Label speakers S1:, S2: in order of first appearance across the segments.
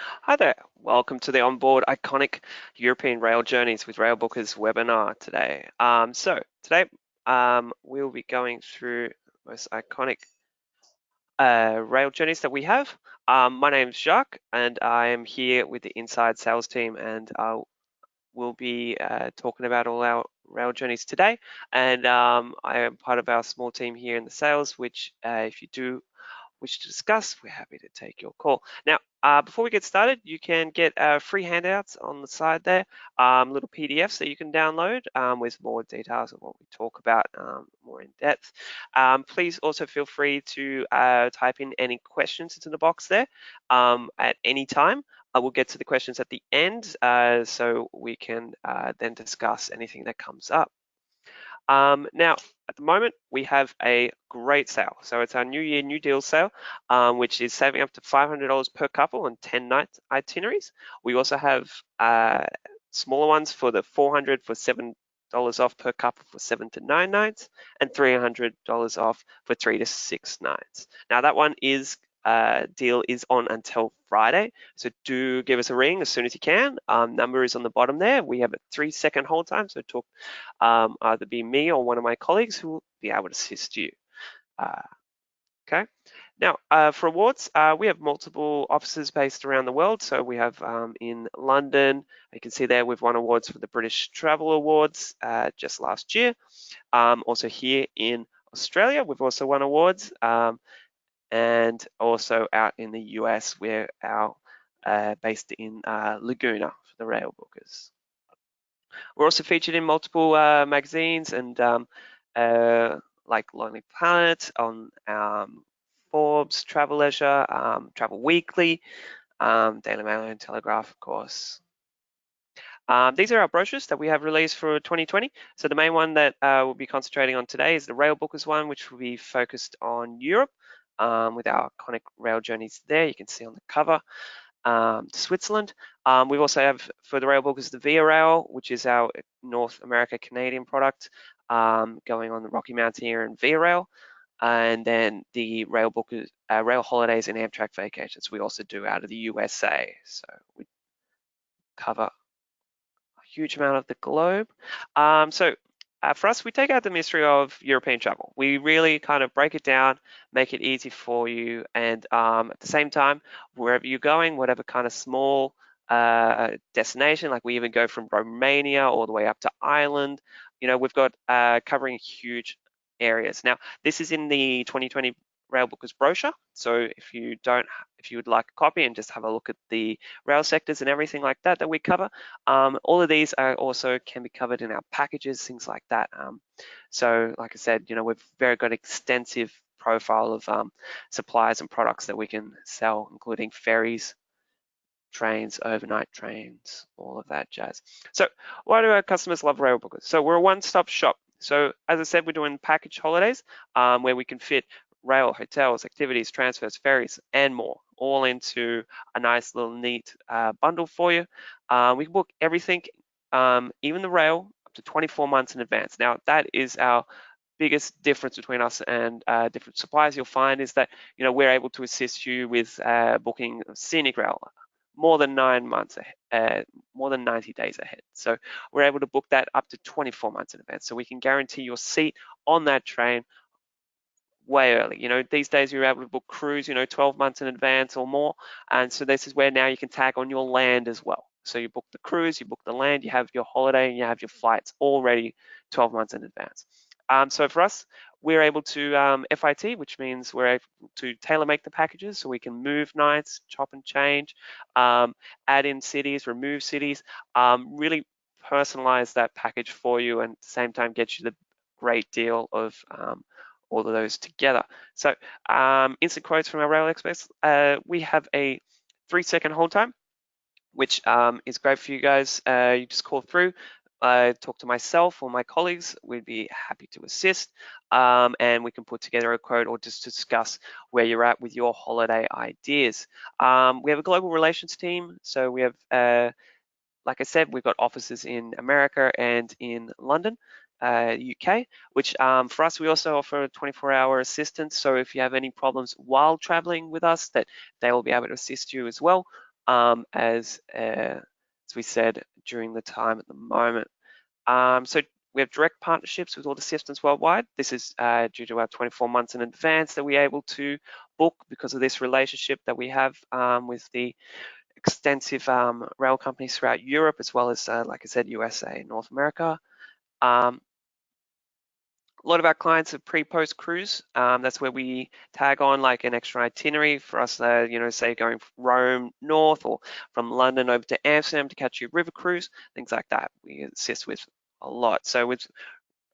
S1: Hi there, welcome to the Onboard Iconic European Rail Journeys with Railbookers webinar today. Today we'll be going through the most iconic rail journeys that we have. My name is Jacques and I am here with the inside sales team, and we'll be talking about all our rail journeys today. And I am part of our small team here in the sales, which if you do wish to discuss, we're happy to take your call. Now, before we get started, you can get free handouts on the side there, little PDFs that you can download with more details of what we talk about more in depth. Please also feel free to type in any questions into the box there at any time. I will get to the questions at the end so we can then discuss anything that comes up. Now, at the moment, we have a great sale. So it's our New Year, New Deal sale, which is saving up to $500 per couple on 10-night itineraries. We also have smaller ones for the $400 for $7 off per couple for 7 to 9 nights, and $300 off for 3 to 6 nights. Now, that one is deal is on until Friday, so do give us a ring as soon as you can. Number is on the bottom there. We have a 3-second hold time, so talk either be me or one of my colleagues who will be able to assist you. Okay. Now, for awards, we have multiple offices based around the world. So we have in London, you can see there we've won awards for the British Travel Awards just last year. Also here in Australia, we've also won awards. And also out in the US, we're based in Laguna for the Railbookers. We're also featured in multiple magazines and like Lonely Planet, on Forbes, Travel Leisure, Travel Weekly, Daily Mail and Telegraph, of course. These are our brochures that we have released for 2020. So the main one that we'll be concentrating on today is the Railbookers one, which will be focused on Europe with our iconic rail journeys there. You can see on the cover. Switzerland. We also have for the Railbookers the Via Rail, which is our North America Canadian product, going on the Rocky Mountaineer and Via Rail, and then the Railbookers Rail Holidays and Amtrak Vacations we also do out of the USA. So we cover a huge amount of the globe. For us, we take out the mystery of European travel. We really kind of break it down, make it easy for you, and at the same time, wherever you're going, whatever kind of small destination, like we even go from Romania all the way up to Ireland, we've got covering huge areas. Now, this is in the 2020 Railbookers brochure. So if you would like a copy and just have a look at the rail sectors and everything like that we cover, all of these also can be covered in our packages, things like that. So like I said, we've very got extensive profile of suppliers and products that we can sell, including ferries, trains, overnight trains, all of that jazz. So why do our customers love Railbookers? So we're a one-stop shop. So as I said, we're doing package holidays where we can fit rail, hotels, activities, transfers, ferries, and more, all into a nice little neat bundle for you. We can book everything, even the rail, up to 24 months in advance. Now, that is our biggest difference between us and different suppliers. You'll find is that we're able to assist you with booking scenic rail more than 9 months ahead, more than 90 days ahead. So we're able to book that up to 24 months in advance. So we can guarantee your seat on that train way early. These days you're able to book cruise, 12 months in advance or more. And so this is where now you can tag on your land as well. So you book the cruise, you book the land, you have your holiday, and you have your flights all ready 12 months in advance. So for us, we're able to FIT, which means we're able to tailor make the packages so we can move nights, chop and change, add in cities, remove cities, really personalize that package for you, and at the same time get you the great deal of all of those together. So instant quotes from our rail experts. We have a 3-second hold time, which is great for you guys. You just call through, talk to myself or my colleagues. We'd be happy to assist, and we can put together a quote or just discuss where you're at with your holiday ideas. We have a global relations team. So we have, like I said, we've got offices in America and in London. UK, which for us, we also offer 24-hour assistance. So if you have any problems while traveling with us, that they will be able to assist you as well. as we said during the time at the moment. So we have direct partnerships with all the systems worldwide. This is due to our 24 months in advance that we're able to book because of this relationship that we have with the extensive rail companies throughout Europe, as well as, like I said, USA and North America. A lot of our clients are pre-post cruise. That's where we tag on like an extra itinerary for us, say going from Rome north or from London over to Amsterdam to catch your river cruise, things like that. We assist with a lot. So with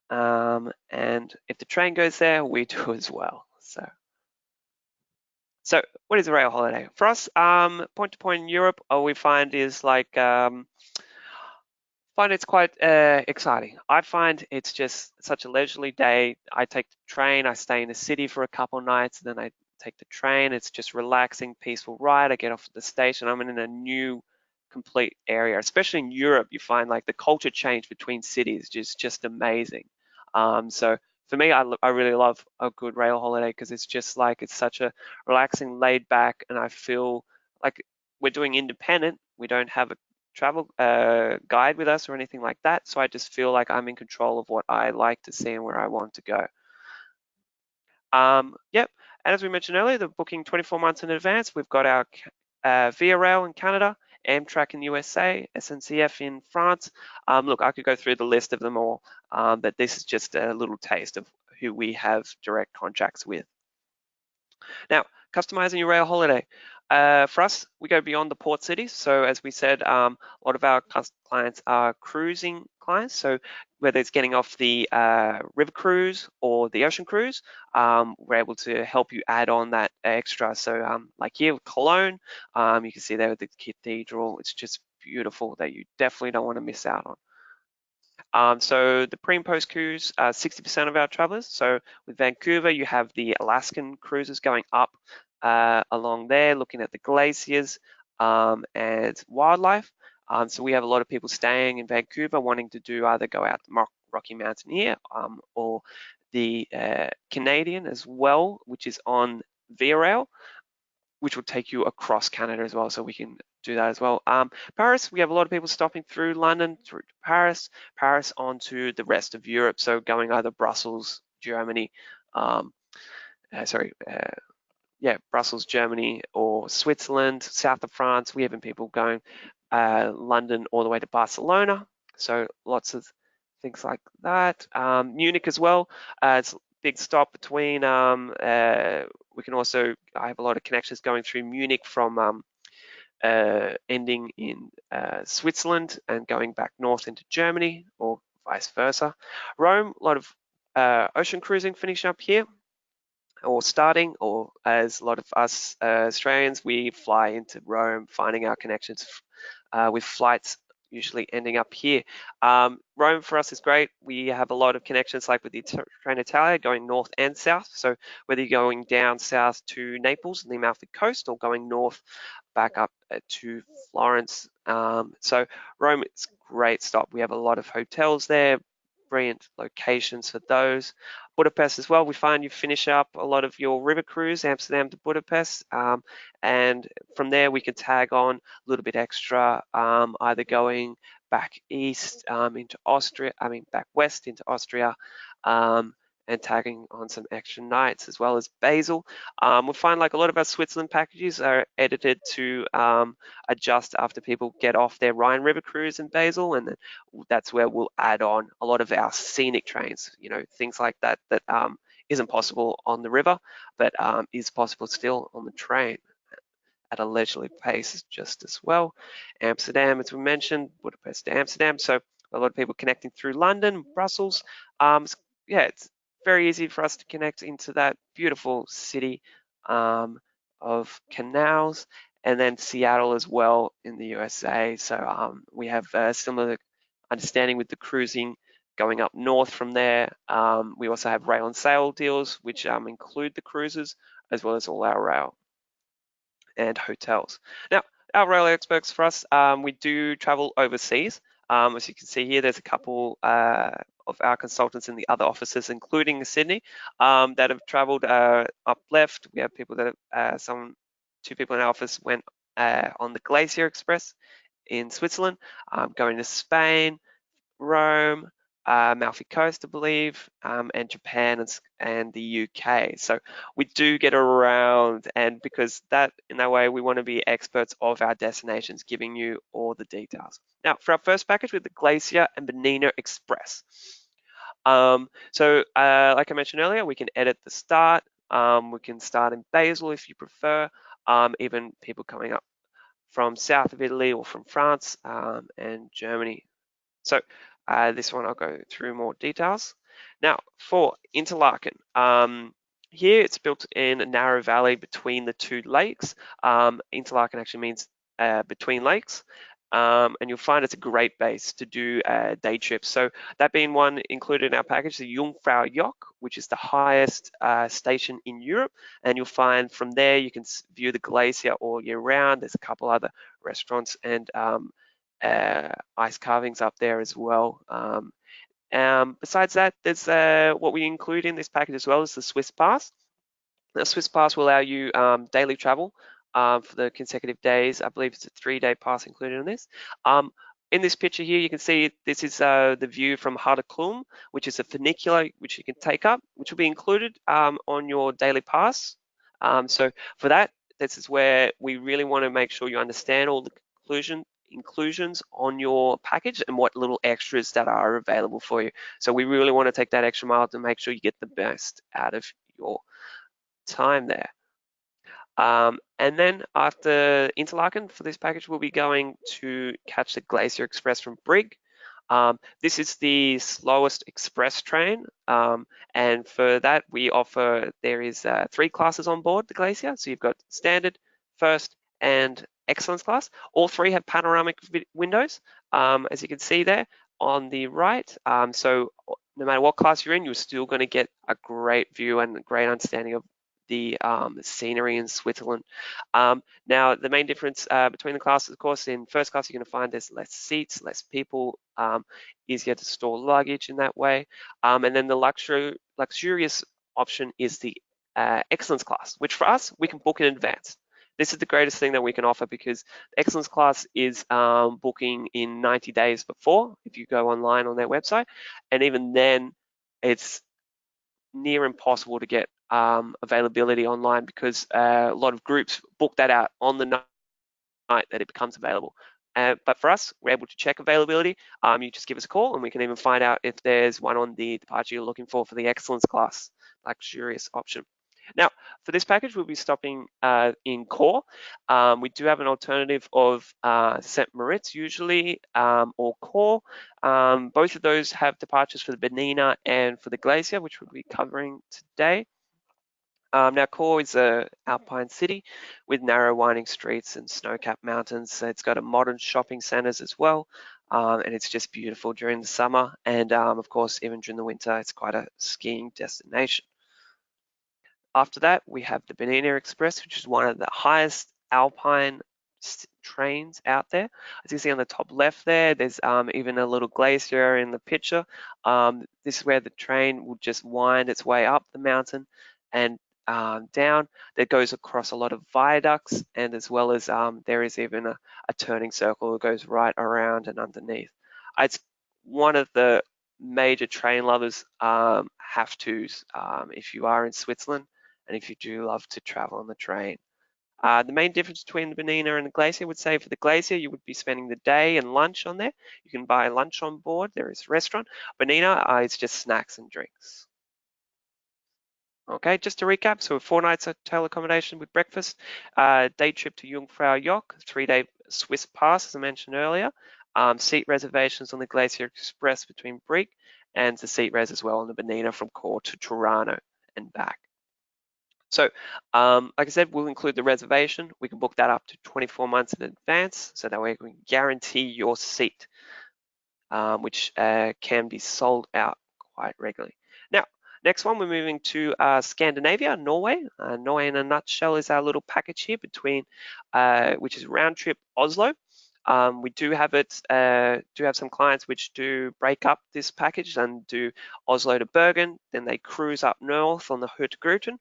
S1: and if the train goes there, we do as well. So what is a rail holiday? For us, point to point in Europe, all we find is like find it's quite exciting. I find it's just such a leisurely day. I take the train, I stay in the city for a couple of nights, and then I take the train. It's just relaxing, peaceful ride. I get off at the station. I'm in a new, complete area. Especially in Europe, you find like the culture change between cities is just amazing. So for me, I really love a good rail holiday because it's just like it's such a relaxing, laid back, and I feel like we're doing independent. We don't have a travel guide with us or anything like that. So I just feel like I'm in control of what I like to see and where I want to go. Yep. And as we mentioned earlier, the booking 24 months in advance. We've got our Via Rail in Canada, Amtrak in the USA, SNCF in France. Look, I could go through the list of them all, but this is just a little taste of who we have direct contracts with. Now, customizing your rail holiday. For us, we go beyond the port cities. So as we said, a lot of our clients are cruising clients. So whether it's getting off the river cruise or the ocean cruise, we're able to help you add on that extra. So like here with Cologne, you can see there with the cathedral, it's just beautiful that you definitely don't want to miss out on. So the pre and post cruise, 60% of our travelers. So with Vancouver, you have the Alaskan cruises going up along there, looking at the glaciers and wildlife. So we have a lot of people staying in Vancouver wanting to do either go out the Rocky Mountaineer or the Canadian as well, which is on Via Rail, which will take you across Canada as well, so we can do that as well. Paris, we have a lot of people stopping through London, through Paris onto the rest of Europe, so going either Brussels, Germany, Brussels, Germany, or Switzerland, south of France. We have people going London all the way to Barcelona, so lots of things like that. Munich as well, it's a big stop between, we can also, I have a lot of connections going through Munich from ending in Switzerland and going back north into Germany or vice versa. Rome, a lot of ocean cruising finishing up here or starting, or as a lot of us Australians, we fly into Rome, finding our connections with flights usually ending up here. Rome for us is great. We have a lot of connections like with the Trenitalia going north and south. So whether you're going down south to Naples and the Amalfi Coast or going north back up to Florence. So Rome is a great stop. We have a lot of hotels there, brilliant locations for those. Budapest as well, we find you finish up a lot of your river cruise, Amsterdam to Budapest, and from there we can tag on a little bit extra, either going back east into Austria, back west into Austria, and tagging on some extra nights as well as Basel. We find like a lot of our Switzerland packages are edited to adjust after people get off their Rhine River cruise in Basel, and then that's where we'll add on a lot of our scenic trains, things like that isn't possible on the river, but is possible still on the train at a leisurely pace just as well. Amsterdam, as we mentioned, Budapest to Amsterdam, so a lot of people connecting through London, Brussels. It's very easy for us to connect into that beautiful city of canals, and then Seattle as well in the USA. So we have a similar understanding with the cruising going up north from there. We also have rail and sail deals, which include the cruises as well as all our rail and hotels. Now, our rail experts for us, we do travel overseas. As you can see here, there's a couple of our consultants in the other offices, including Sydney, that have traveled up left. We have people that have, two people in our office went on the Glacier Express in Switzerland, going to Spain, Rome, Amalfi Coast, I believe, and Japan and the UK. So we do get around, and because in that way, we want to be experts of our destinations, giving you all the details. Now, for our first package with the Glacier and Bernina Express. Like I mentioned earlier, we can edit the start. We can start in Basel if you prefer. Even people coming up from south of Italy or from France and Germany. So this one I'll go through more details. Now for Interlaken, here it's built in a narrow valley between the two lakes. Interlaken actually means between lakes. And you'll find it's a great base to do day trips. So that being one included in our package, the Jungfrau Joch, which is the highest station in Europe. And you'll find from there you can view the glacier all year round. There's a couple other restaurants and ice carvings up there as well. Besides that, there's what we include in this package as well is the Swiss Pass. The Swiss Pass will allow you daily travel for the consecutive days. I believe it's a 3-day pass included in this. In this picture here, you can see this is the view from Hardeklum, which is a funicular which you can take up, which will be included on your daily pass. So for that, this is where we really want to make sure you understand all the inclusions on your package and what little extras that are available for you. So we really want to take that extra mile to make sure you get the best out of your time there. And then after Interlaken for this package, we'll be going to catch the Glacier Express from Brig. This is the slowest express train, and for that we offer, there is 3 classes on board the Glacier. So you've got standard, first, and excellence class. All 3 have panoramic windows, as you can see there on the right. So no matter what class you're in, you're still going to get a great view and a great understanding of the scenery in Switzerland. Now, the main difference between the classes, of course, in first class, you're going to find there's less seats, less people, easier to store luggage in that way. And then the luxurious option is the excellence class, which for us, we can book in advance. This is the greatest thing that we can offer because excellence class is booking in 90 days before if you go online on their website. And even then, it's near impossible to get availability online because a lot of groups book that out on the night that it becomes available. But for us, we're able to check availability. You just give us a call and we can even find out if there's one on the departure you're looking for the excellence class, luxurious option. Now, for this package, we'll be stopping in Core. We do have an alternative of St. Moritz usually, or Core. Both of those have departures for the Bernina and for the Glacier, which we'll be covering today. Now, Core is an alpine city with narrow winding streets and snow-capped mountains. So it's got a modern shopping centres as well, and it's just beautiful during the summer. And of course, even during the winter, it's quite a skiing destination. After that, we have the Bernina Express, which is one of the highest alpine trains out there. As you see on the top left there, there's even a little glacier in the picture. This is where the train will just wind its way up the mountain and down. That goes across a lot of viaducts, and as well as there is even a turning circle that goes right around and underneath. It's one of the major train lovers have-tos if you are in Switzerland and if you do love to travel on the train. The main difference between the Bernina and the Glacier, I would say for the Glacier, you would be spending the day and lunch on there. You can buy lunch on board. There is a restaurant. Bernina is just snacks and drinks. Okay, just to recap, so 4 nights hotel accommodation with breakfast, day trip to Jungfrau Joch, 3-day Swiss pass, as I mentioned earlier, seat reservations on the Glacier Express between Brig, and the seat res as well on the Bernina from Core to Tirano and back. So, like I said, we'll include the reservation. We can book that up to 24 months in advance, so that way we can guarantee your seat, which can be sold out quite regularly. Now, next one, we're moving to Scandinavia, Norway. Norway in a nutshell is our little package here between, which is round trip Oslo. We do have some clients which do break up this package and do Oslo to Bergen, then they cruise up north on the Hurtigruten,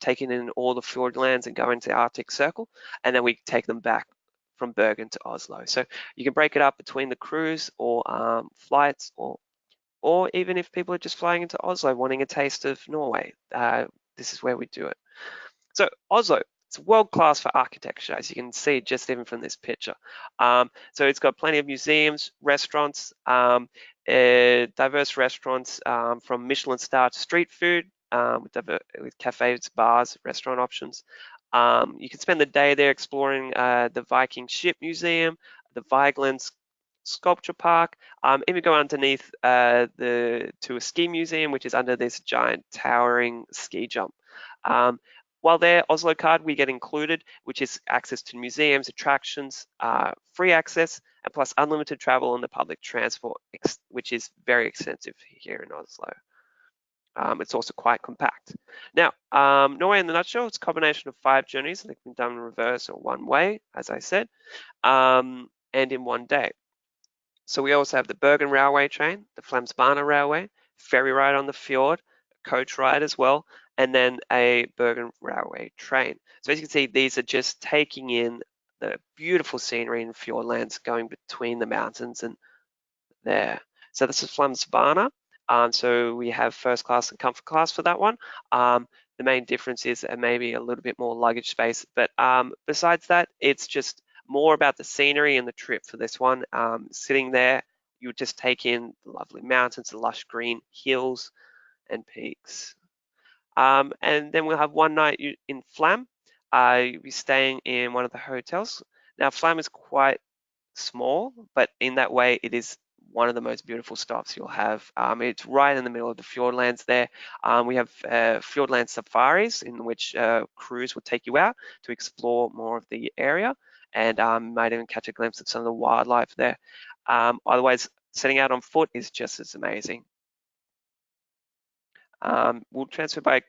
S1: taking in all the fjordlands and going to the Arctic Circle, and then we take them back from Bergen to Oslo. So you can break it up between the cruise or flights, or even if people are just flying into Oslo wanting a taste of Norway, this is where we do it. So Oslo, it's world class for architecture, as you can see just even from this picture. So it's got plenty of museums, restaurants, diverse restaurants from Michelin star to street food, with cafes, bars, restaurant options. You can spend the day there exploring the Viking Ship Museum, the Vigeland Sculpture Park, even go underneath to a ski museum, which is under this giant towering ski jump. While there, Oslo card we get included, which is access to museums, attractions, free access, and plus unlimited travel on the public transport, which is very extensive here in Oslo. It's also quite compact. Now, Norway in the nutshell, it's a combination of 5 journeys that can be done in reverse or one way, as I said, and in one day. So we also have the Bergen railway train, the Flamsbana railway, ferry ride on the fjord, coach ride as well, and then a Bergen railway train. So as you can see, these are just taking in the beautiful scenery in fjordlands going between the mountains and there. So this is Flamsbana. So we have first class and comfort class for that one. The main difference is maybe a little bit more luggage space, but besides that, it's just more about the scenery and the trip for this one. Sitting there, you just take in the lovely mountains, the lush green hills and peaks. And then we'll have one night in Flam. You'll be staying in one of the hotels. Now, Flam is quite small, but in that way, it is one of the most beautiful stops you'll have. It's right in the middle of the fjordlands there. We have fjordland safaris in which crews will take you out to explore more of the area, and might even catch a glimpse of some of the wildlife there. Otherwise, setting out on foot is just as amazing. We'll transfer by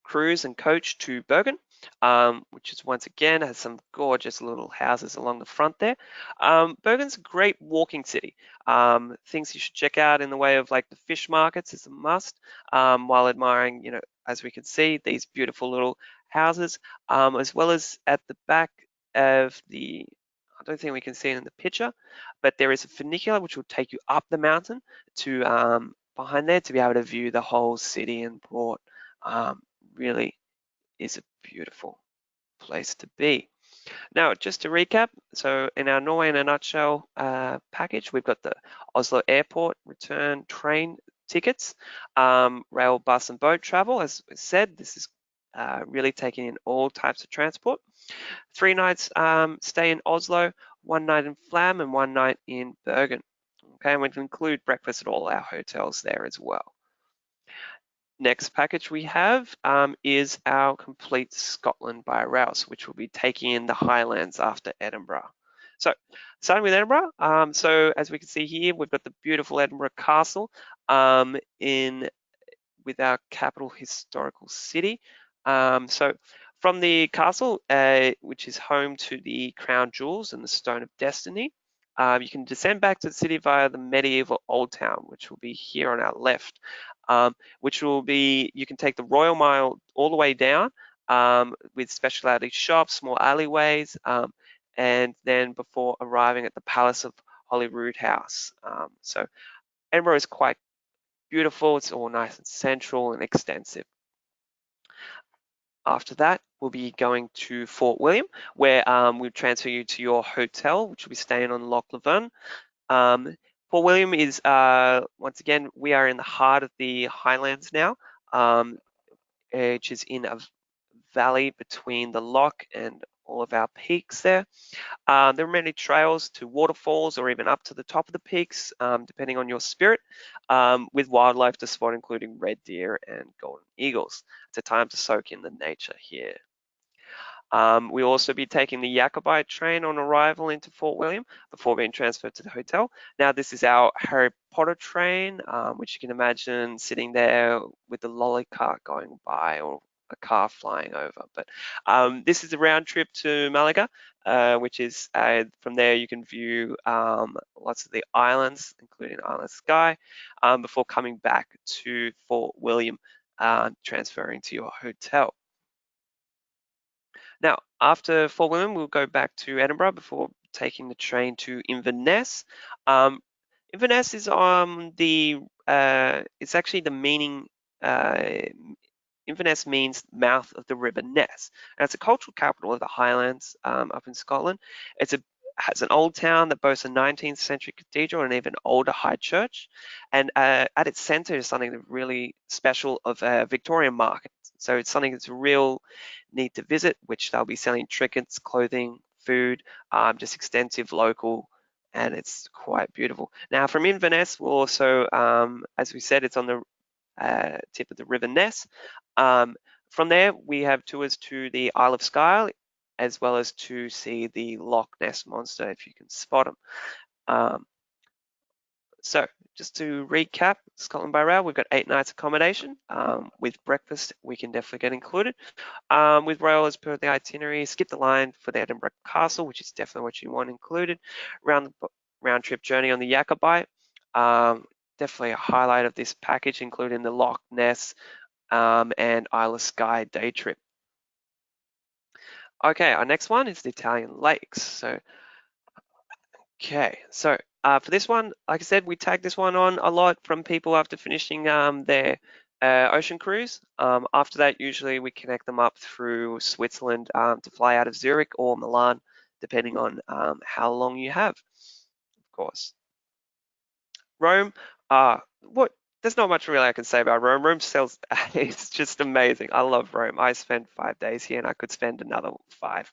S1: cruise and coach to Bergen, which is once again has some gorgeous little houses along the front there. Bergen's a great walking city. Things you should check out in the way of like the fish markets is a must, while admiring, as we can see, these beautiful little houses, as well as at the back of I don't think we can see it in the picture, but there is a funicular which will take you up the mountain to behind there to be able to view the whole city and port. Really is a beautiful place to be. Now, just to recap, so in our Norway in a nutshell package, we've got the Oslo Airport return train tickets, rail, bus, and boat travel. As I said, this is really taking in all types of transport. 3 nights stay in Oslo, 1 night in Flam, and 1 night in Bergen. Okay, and we can include breakfast at all our hotels there as well. Next package we have is our complete Scotland by rail, which will be taking in the Highlands after Edinburgh. So starting with Edinburgh, so as we can see here, we've got the beautiful Edinburgh Castle with our capital historical city. So from the castle, which is home to the crown jewels and the Stone of Destiny, you can descend back to the city via the medieval Old Town, which will be here on our left, which will be, you can take the Royal Mile all the way down with specialty shops, small alleyways, and then before arriving at the Palace of Holyrood House. So Edinburgh is quite beautiful. It's all nice and central and extensive. After that, we'll be going to Fort William, where we'll transfer you to your hotel, which will be staying on Loch Leven. Fort William is, once again, we are in the heart of the Highlands now, which is in a valley between the loch and all of our peaks there. There are many trails to waterfalls or even up to the top of the peaks, depending on your spirit, with wildlife to spot, including red deer and golden eagles. It's a time to soak in the nature here. We'll also be taking the Jacobite train on arrival into Fort William before being transferred to the hotel. Now, this is our Harry Potter train, which you can imagine sitting there with the lolly cart going by, or a car flying over. But this is a round trip to Malaga, which is from there you can view lots of the islands, including Island Skye, before coming back to Fort William, transferring to your hotel. Now, after Fort William, we'll go back to Edinburgh before taking the train to Inverness. Inverness is on it's actually the meaning, Inverness means mouth of the River Ness. And it's a cultural capital of the Highlands up in Scotland. Has an old town that boasts a 19th century cathedral and even older high church. And at its centre is something really special of a Victorian market. So it's something that's real neat to visit, which they'll be selling trinkets, clothing, food, just extensive local, and it's quite beautiful. Now from Inverness, we'll also, as we said, it's on the tip of the River Ness. From there, we have tours to the Isle of Skye, as well as to see the Loch Ness Monster, if you can spot them. So just to recap, Scotland by Rail, we've got 8 nights accommodation. With breakfast, we can definitely get included. With rail as per the itinerary, skip the line for the Edinburgh Castle, which is definitely what you want included. Round trip journey on the Jacobite. Definitely a highlight of this package, including the Loch Ness and Isle of Skye day trip. Okay, our next one is the Italian lakes. So for this one, like I said, we tag this one on a lot from people after finishing their ocean cruise. After that, usually we connect them up through Switzerland to fly out of Zurich or Milan, depending on how long you have, of course. Rome, there's not much really I can say about Rome. Rome sells, it's just amazing. I love Rome. I spent 5 days here and I could spend another 5.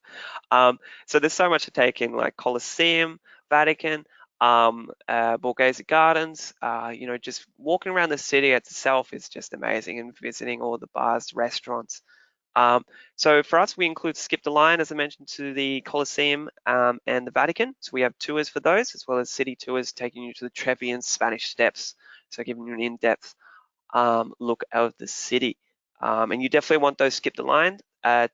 S1: So there's so much to take in, like Colosseum, Vatican, Borghese Gardens, just walking around the city itself is just amazing, and visiting all the bars, restaurants. So for us, we include skip the line, as I mentioned, to the Colosseum and the Vatican. So we have tours for those, as well as city tours taking you to the Trevi and Spanish Steps. So giving you an in-depth look of the city. And you definitely want those skip the line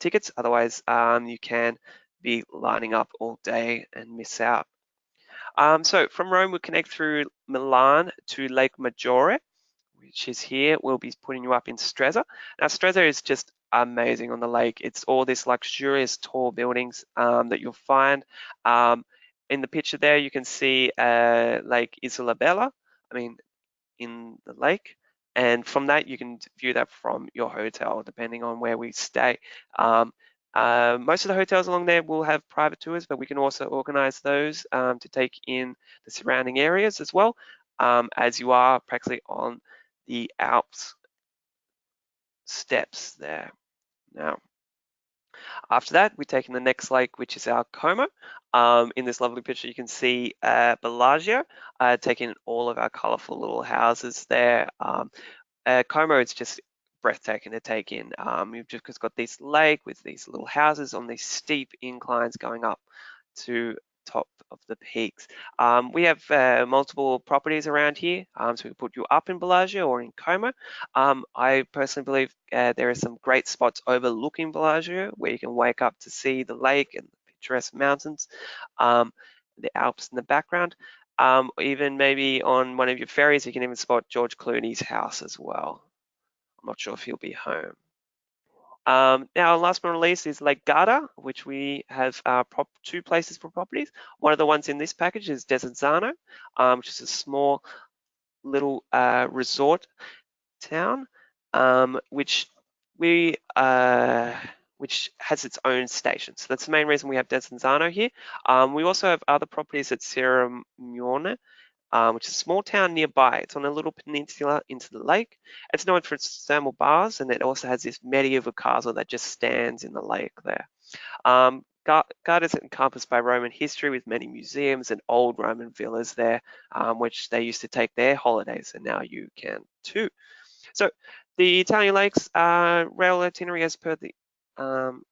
S1: tickets, otherwise you can be lining up all day and miss out. So from Rome, we'll connect through Milan to Lake Maggiore, which is here. We'll be putting you up in Stresa. Now, Stresa is just amazing on the lake. It's all these luxurious tall buildings that you'll find. In the picture there, you can see Lake Isola in the lake. And from that, you can view that from your hotel, depending on where we stay. Most of the hotels along there will have private tours, but we can also organize those to take in the surrounding areas as well, as you are practically on the Alps steps there. Now, after that, we take in the next lake, which is our Como. In this lovely picture, you can see Bellagio taking all of our colorful little houses there. Como is just breathtaking to take in. You've just got this lake with these little houses on these steep inclines going up to top of the peaks. We have multiple properties around here, so we can put you up in Bellagio or in Como. I personally believe there are some great spots overlooking Bellagio where you can wake up to see the lake and the picturesque mountains, the Alps in the background. Even maybe on one of your ferries, you can even spot George Clooney's house as well. I'm not sure if he'll be home. Now, last but not least is Lake Garda, which we have 2 places for properties. One of the ones in this package is Desenzano, which is a small little resort town, which has its own station. So that's the main reason we have Desenzano here. We also have other properties at Sierra-Mione, which is a small town nearby. It's on a little peninsula into the lake. It's known for its thermal bars, and it also has this medieval castle that just stands in the lake there. Garda is encompassed by Roman history with many museums and old Roman villas there, which they used to take their holidays, and now you can too. So the Italian lakes rail itinerary as per the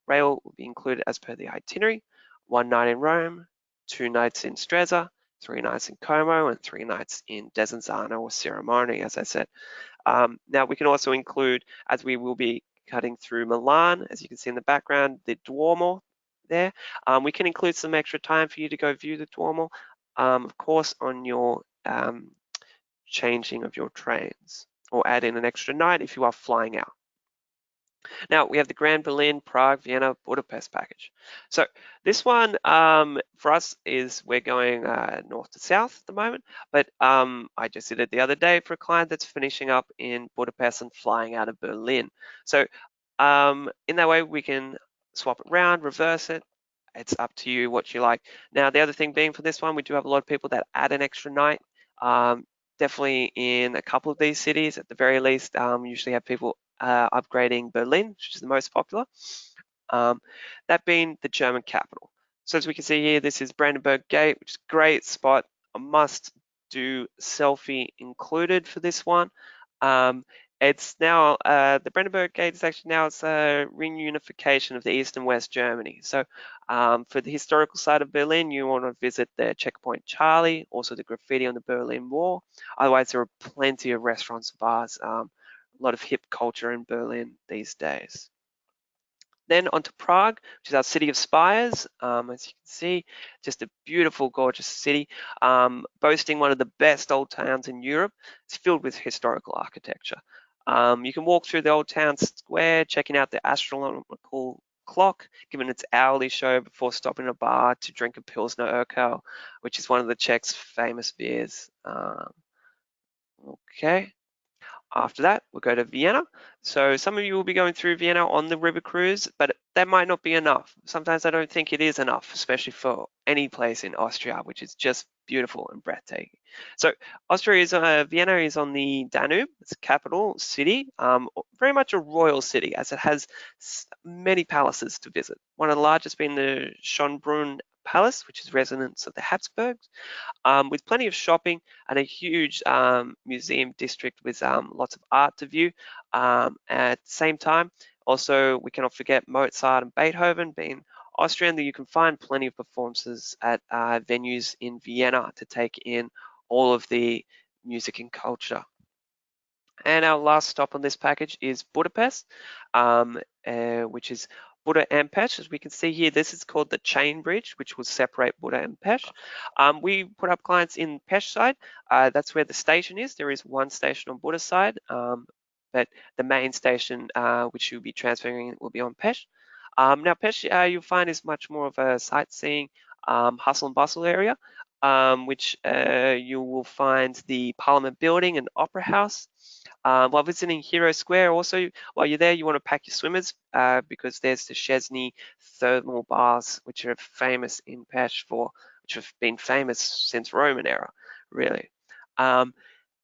S1: rail will be included as per the itinerary. 1 night in Rome, 2 nights in Stresa, 3 nights in Como, and 3 nights in Desenzano or Sierra-Mione, as I said. Now we can also include, as we will be cutting through Milan, as you can see in the background, the Duomo there. We can include some extra time for you to go view the Duomo, of course, on your changing of your trains, or add in an extra night if you are flying out. Now we have the Grand Berlin, Prague, Vienna, Budapest package. So this one for us is we're going north to south at the moment, but I just did it the other day for a client that's finishing up in Budapest and flying out of Berlin. So in that way we can swap it around, reverse it. It's up to you what you like. Now the other thing being for this one, we do have a lot of people that add an extra night. Definitely in a couple of these cities, at the very least, usually have people upgrading Berlin, which is the most popular, that being the German capital. So as we can see here, this is Brandenburg Gate, which is a great spot. A must do selfie included for this one. It's now, the Brandenburg Gate is actually now it's a reunification of the East and West Germany. So for the historical side of Berlin, you want to visit the Checkpoint Charlie, also the graffiti on the Berlin Wall. Otherwise, there are plenty of restaurants and bars, a lot of hip culture in Berlin these days. Then on to Prague, which is our city of spires. As you can see, just a beautiful, gorgeous city, boasting one of the best old towns in Europe. It's filled with historical architecture. You can walk through the old town square, checking out the astronomical clock, giving its hourly show before stopping at a bar to drink a Pilsner Urquell, which is one of the Czechs' famous beers. Okay. After that, we'll go to Vienna. So some of you will be going through Vienna on the river cruise, but that might not be enough. Sometimes I don't think it is enough, especially for any place in Austria, which is just beautiful and breathtaking. So Austria is, Vienna is on the Danube. It's a capital city, very much a royal city, as it has many palaces to visit. One of the largest being the Schönbrunn Palace, which is residence of the Habsburgs, with plenty of shopping and a huge museum district with lots of art to view. At the same time, also we cannot forget Mozart and Beethoven. Being Austrian, that you can find plenty of performances at venues in Vienna to take in all of the music and culture. And our last stop on this package is Budapest, which is Buda and Pest. As we can see here, this is called the chain bridge, which will separate Buda and Pest. We put up clients in Pest side. That's where the station is. There is one station on Buda side, but the main station, which you'll be transferring, will be on Pest. Now, Pest, you'll find is much more of a sightseeing, hustle and bustle area, which you will find the Parliament Building and Opera House. While visiting Hero Square, also while you're there, you want to pack your swimmers because there's the Chesney thermal baths, which are famous in Pest which have been famous since Roman era, really.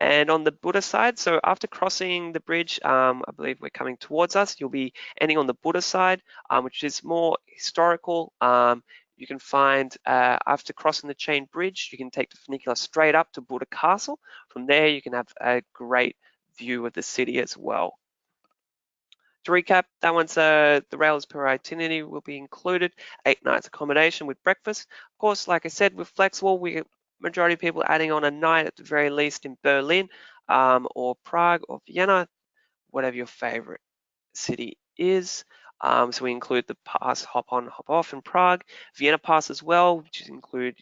S1: And on the Buda side, so after crossing the bridge, I believe we're coming towards us, you'll be ending on the Buda side, which is more historical. You can find, after crossing the chain bridge, you can take the funicular straight up to Buda Castle. From there, you can have a great view of the city as well. To recap, that one's the rails per itinerary will be included, 8 nights accommodation with breakfast. Of course, like I said, we're flexible. Majority of people adding on a night at the very least in Berlin or Prague or Vienna, whatever your favorite city is. So we include the pass hop on, hop off in Prague, Vienna pass as well, which include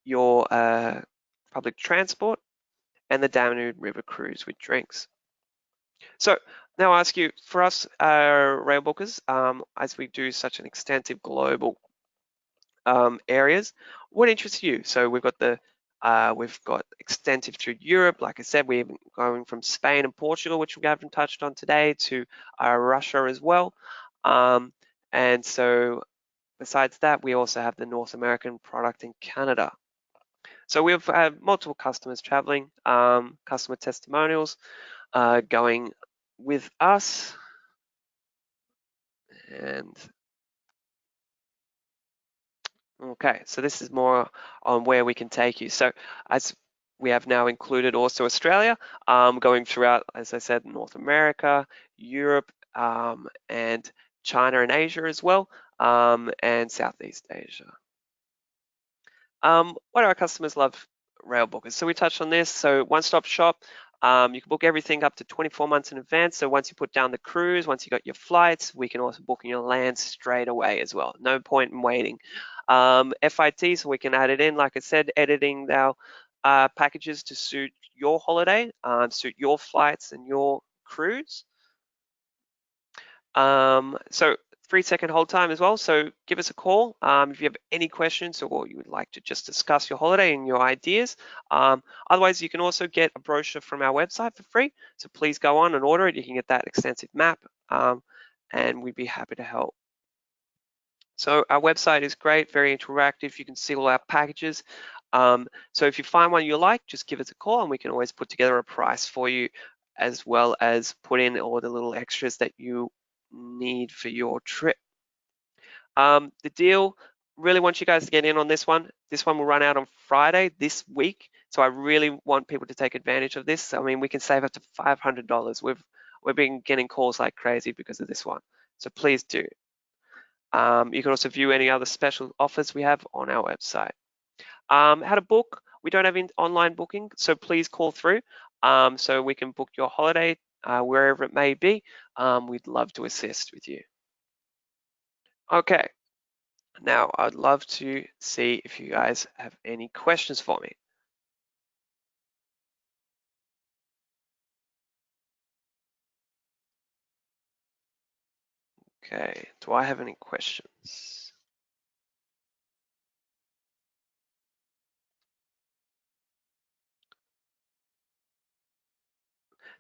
S1: your public transport, and the Danube River cruise with drinks. So now I ask you, for us Railbookers, as we do such an extensive global areas, what interests you? So we've got extensive through Europe. Like I said, we're going from Spain and Portugal, which we haven't touched on today, to Russia as well. And so besides that, we also have the North American product in Canada. So we have multiple customers traveling, customer testimonials going with us. And okay, so this is more on where we can take you. So as we have now included also Australia, going throughout, as I said, North America, Europe, and China and Asia as well, and Southeast Asia. What do our customers love Railbookers? So we touched on this. So one-stop shop, You can book everything up to 24 months in advance. So once you put down the cruise, once you got your flights, we can also book your land straight away as well. No point in waiting. FIT, so we can add it in. Like I said, editing our packages to suit your holiday, suit your flights and your cruise. So 3-second hold time as well. So give us a call if you have any questions or you would like to just discuss your holiday and your ideas. Otherwise, you can also get a brochure from our website for free. So please go on and order it. You can get that extensive map and we'd be happy to help. So our website is great, very interactive. You can see all our packages. So if you find one you like, just give us a call and we can always put together a price for you as well as put in all the little extras that you need for your trip. The deal, really want you guys to get in on this one. This one will run out on Friday this week. So I really want people to take advantage of this. I mean, we can save up to $500. We've been getting calls like crazy because of this one. So please do. You can also view any other special offers we have on our website. How to book, we don't have online booking, so please call through so we can book your holiday wherever it may be. We'd love to assist with you. Okay, now I'd love to see if you guys have any questions for me. Okay, do I have any questions?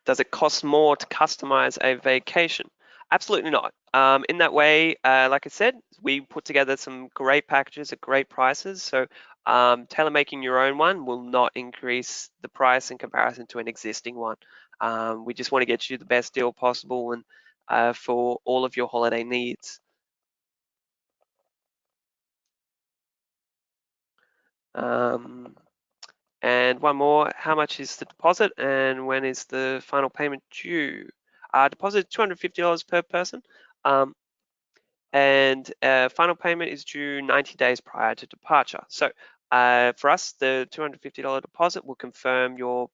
S1: Does it cost more to customize a vacation? Absolutely not. In that way, like I said, we put together some great packages at great prices. So tailor making your own one will not increase the price in comparison to an existing one. We just want to get you the best deal possible and for all of your holiday needs. And one more, how much is the deposit and when is the final payment due? Deposit $250 per person. And final payment is due 90 days prior to departure. So for us, the $250 deposit will confirm your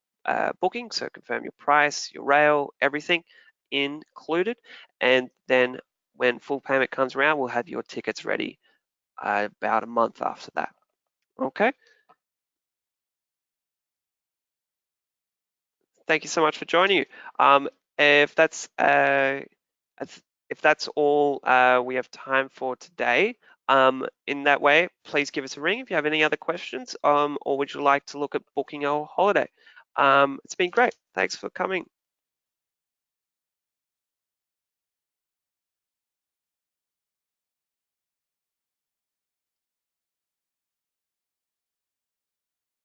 S1: booking, so confirm your price, your rail, everything included. And then when full payment comes around, we'll have your tickets ready about a month after that. Okay. Thank you so much for joining you. If that's all we have time for today, in that way, please give us a ring if you have any other questions, or would you like to look at booking a holiday? It's been great. Thanks for coming.